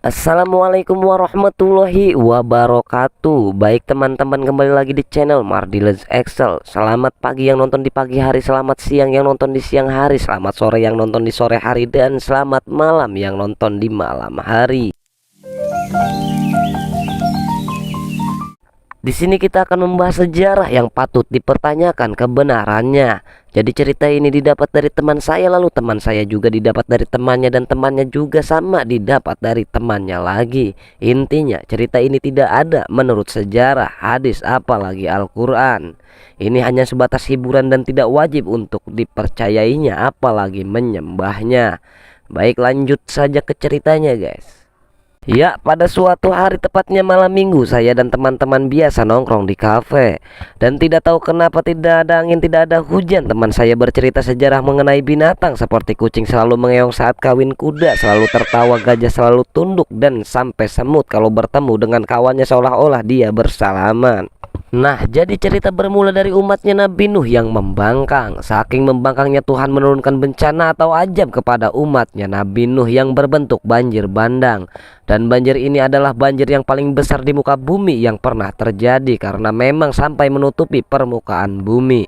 Assalamualaikum warahmatullahi wabarakatuh. Baik teman-teman, kembali lagi di channel Mardilens Excel. Selamat pagi yang nonton di pagi hari, selamat siang yang nonton di siang hari, selamat sore yang nonton di sore hari, dan selamat malam yang nonton di malam hari. Di sini kita akan membahas sejarah yang patut dipertanyakan kebenarannya. Jadi cerita ini didapat dari teman saya, lalu teman saya juga didapat dari temannya, dan temannya juga sama didapat dari temannya lagi. Intinya cerita ini tidak ada menurut sejarah, hadis, apalagi Al-Quran. Ini hanya sebatas hiburan dan tidak wajib untuk dipercayainya, apalagi menyembahnya. Baik, lanjut saja ke ceritanya guys. Ya, pada suatu hari tepatnya malam minggu, saya dan teman-teman biasa nongkrong di kafe. Dan tidak tahu kenapa tidak ada angin, tidak ada hujan. Teman saya bercerita sejarah mengenai binatang seperti kucing selalu mengeong saat kawin kuda, selalu tertawa, gajah selalu tunduk, dan sampai semut kalau bertemu dengan kawannya seolah-olah dia bersalaman. Nah, jadi cerita bermula dari umatnya Nabi Nuh yang membangkang. Saking membangkangnya Tuhan menurunkan bencana atau azab kepada umatnya Nabi Nuh yang berbentuk banjir bandang. Dan banjir ini adalah banjir yang paling besar di muka bumi yang pernah terjadi karena memang sampai menutupi permukaan bumi.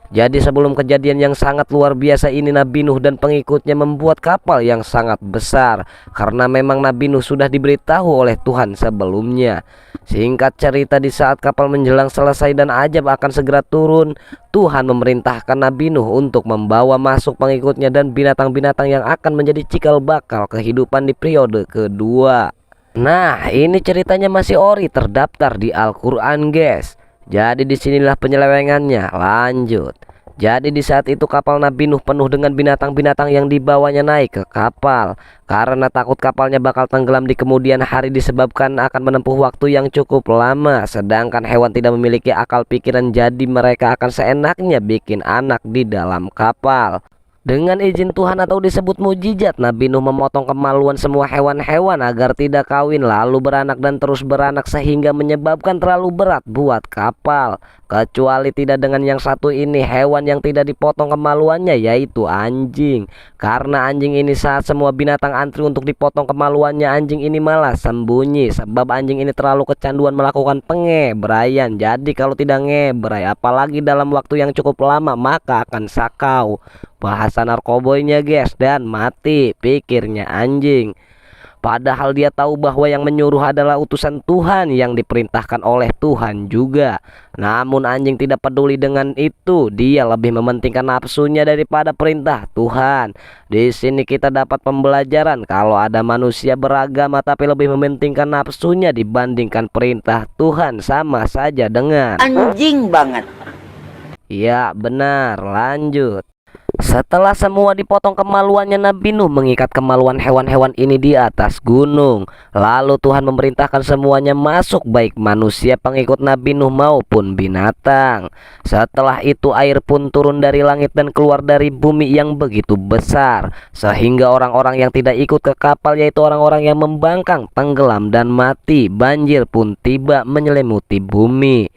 Jadi sebelum kejadian yang sangat luar biasa ini, Nabi Nuh dan pengikutnya membuat kapal yang sangat besar karena memang Nabi Nuh sudah diberitahu oleh Tuhan sebelumnya. Singkat cerita, di saat kapal menjelang selesai dan azab akan segera turun, Tuhan memerintahkan Nabi Nuh untuk membawa masuk pengikutnya dan binatang-binatang yang akan menjadi cikal bakal kehidupan di periode kedua. Nah, ini ceritanya masih ori terdaftar di Al-Quran guys. Jadi disinilah penyelewengannya. Lanjut. Jadi di saat itu kapal Nabi Nuh penuh dengan binatang-binatang yang dibawanya naik ke kapal. Karena takut kapalnya bakal tenggelam di kemudian hari disebabkan akan menempuh waktu yang cukup lama. Sedangkan hewan tidak memiliki akal pikiran, jadi mereka akan seenaknya bikin anak di dalam kapal. Dengan izin Tuhan atau disebut mujizat, Nabi Nuh memotong kemaluan semua hewan-hewan agar tidak kawin lalu beranak dan terus beranak sehingga menyebabkan terlalu berat buat kapal. Kecuali tidak dengan yang satu ini, hewan yang tidak dipotong kemaluannya yaitu anjing. Karena anjing ini saat semua binatang antri untuk dipotong kemaluannya, anjing ini malah sembunyi. Sebab anjing ini terlalu kecanduan melakukan pengebraian. Jadi kalau tidak ngebrai apalagi dalam waktu yang cukup lama maka akan sakau. Bahasa narkoboynya guys, dan mati pikirnya anjing. Padahal dia tahu bahwa yang menyuruh adalah utusan Tuhan yang diperintahkan oleh Tuhan juga. Namun anjing tidak peduli dengan itu. Dia lebih mementingkan nafsunya daripada perintah Tuhan. Di sini kita dapat pembelajaran kalau ada manusia beragama tapi lebih mementingkan nafsunya dibandingkan perintah Tuhan, sama saja dengan Anjing banget. ya benar. Lanjut. Setelah semua dipotong kemaluannya, Nabi Nuh mengikat kemaluan hewan-hewan ini di atas gunung. Lalu Tuhan memerintahkan semuanya masuk, baik manusia pengikut Nabi Nuh maupun binatang. Setelah itu air pun turun dari langit dan keluar dari bumi yang begitu besar, sehingga orang-orang yang tidak ikut ke kapal, yaitu orang-orang yang membangkang, tenggelam dan mati. Banjir pun tiba menyelimuti bumi.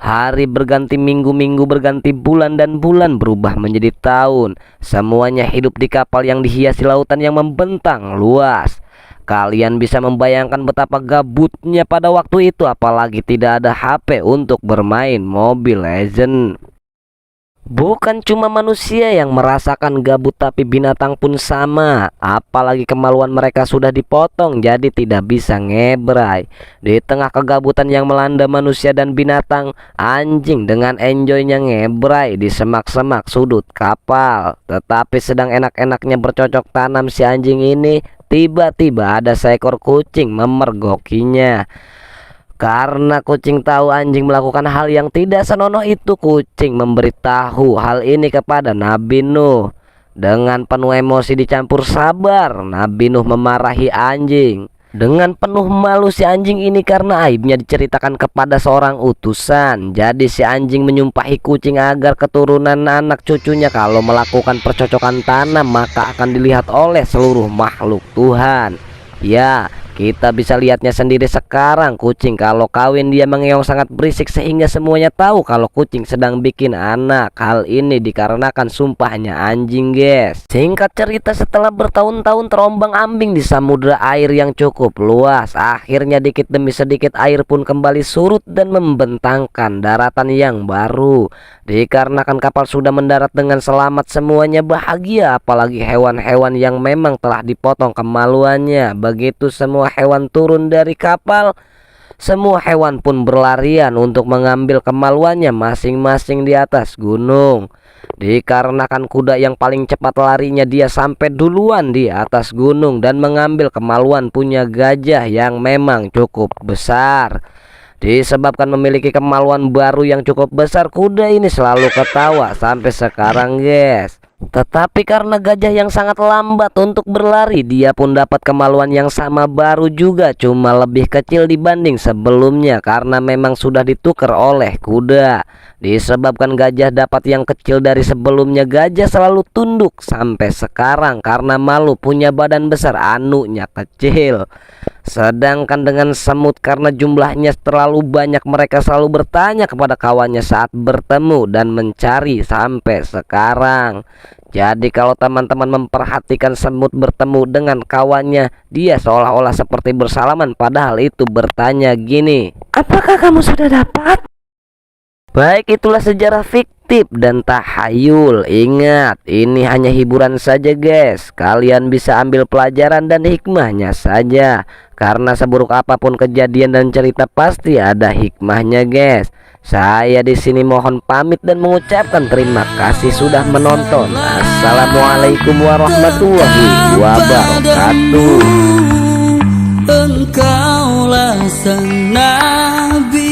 Hari berganti minggu, minggu berganti bulan, dan bulan berubah menjadi tahun. Semuanya hidup di kapal yang dihiasi lautan yang membentang luas. Kalian bisa membayangkan betapa gabutnya pada waktu itu, apalagi tidak ada HP untuk bermain Mobile Legends. Bukan cuma manusia yang merasakan gabut, tapi binatang pun sama. Apalagi kemaluan mereka sudah dipotong jadi tidak bisa ngebrai. Di tengah kegabutan yang melanda manusia dan binatang, anjing dengan enjoynya ngebrai di semak-semak sudut kapal. Tetapi sedang enak-enaknya bercocok tanam si anjing ini, tiba-tiba ada seekor kucing memergokinya. Karena kucing tahu anjing melakukan hal yang tidak senonoh itu, kucing memberitahu hal ini kepada Nabi Nuh. Dengan penuh emosi dicampur sabar, Nabi Nuh memarahi anjing. Dengan penuh malu si anjing ini karena aibnya diceritakan kepada seorang utusan. Jadi si anjing menyumpahi kucing agar keturunan anak cucunya kalau melakukan percocokan tanam maka akan dilihat oleh seluruh makhluk Tuhan. Ya, Kita bisa lihatnya sendiri sekarang, kucing kalau kawin dia mengeong sangat berisik sehingga semuanya tahu kalau kucing sedang bikin anak. Hal ini dikarenakan sumpahnya anjing, guys. Singkat cerita, setelah bertahun-tahun terombang-ambing di samudera air yang cukup luas, akhirnya dikit demi sedikit air pun kembali surut dan membentangkan daratan yang baru. Dikarenakan kapal sudah mendarat dengan selamat, semuanya bahagia, apalagi hewan-hewan yang memang telah dipotong kemaluannya. Begitu semua hewan turun dari kapal, semua hewan pun berlarian untuk mengambil kemaluannya masing-masing di atas gunung. Dikarenakan kuda yang paling cepat larinya, dia sampai duluan di atas gunung dan mengambil kemaluan punya gajah yang memang cukup besar. Disebabkan memiliki kemaluan baru yang cukup besar, kuda ini selalu ketawa sampai sekarang, guys. Tetapi karena gajah yang sangat lambat untuk berlari, dia pun dapat kemaluan yang sama baru juga, cuma lebih kecil dibanding sebelumnya karena memang sudah ditukar oleh kuda. Disebabkan gajah dapat yang kecil dari sebelumnya, gajah selalu tunduk sampai sekarang karena malu punya badan besar, anunya kecil. Sedangkan dengan semut, karena jumlahnya terlalu banyak, mereka selalu bertanya kepada kawannya saat bertemu dan mencari sampai sekarang. Jadi kalau teman-teman memperhatikan semut bertemu dengan kawannya, dia seolah-olah seperti bersalaman, padahal itu bertanya gini, "Apakah kamu sudah dapat?" Baik, itulah sejarah fiktif dan tahayul. Ingat, ini hanya hiburan saja, guys. Kalian bisa ambil pelajaran dan hikmahnya saja. Karena seburuk apapun kejadian dan cerita pasti ada hikmahnya, guys. Saya di sini mohon pamit dan mengucapkan terima kasih sudah menonton. Assalamualaikum warahmatullahi wabarakatuh. Engkaulah sang nabi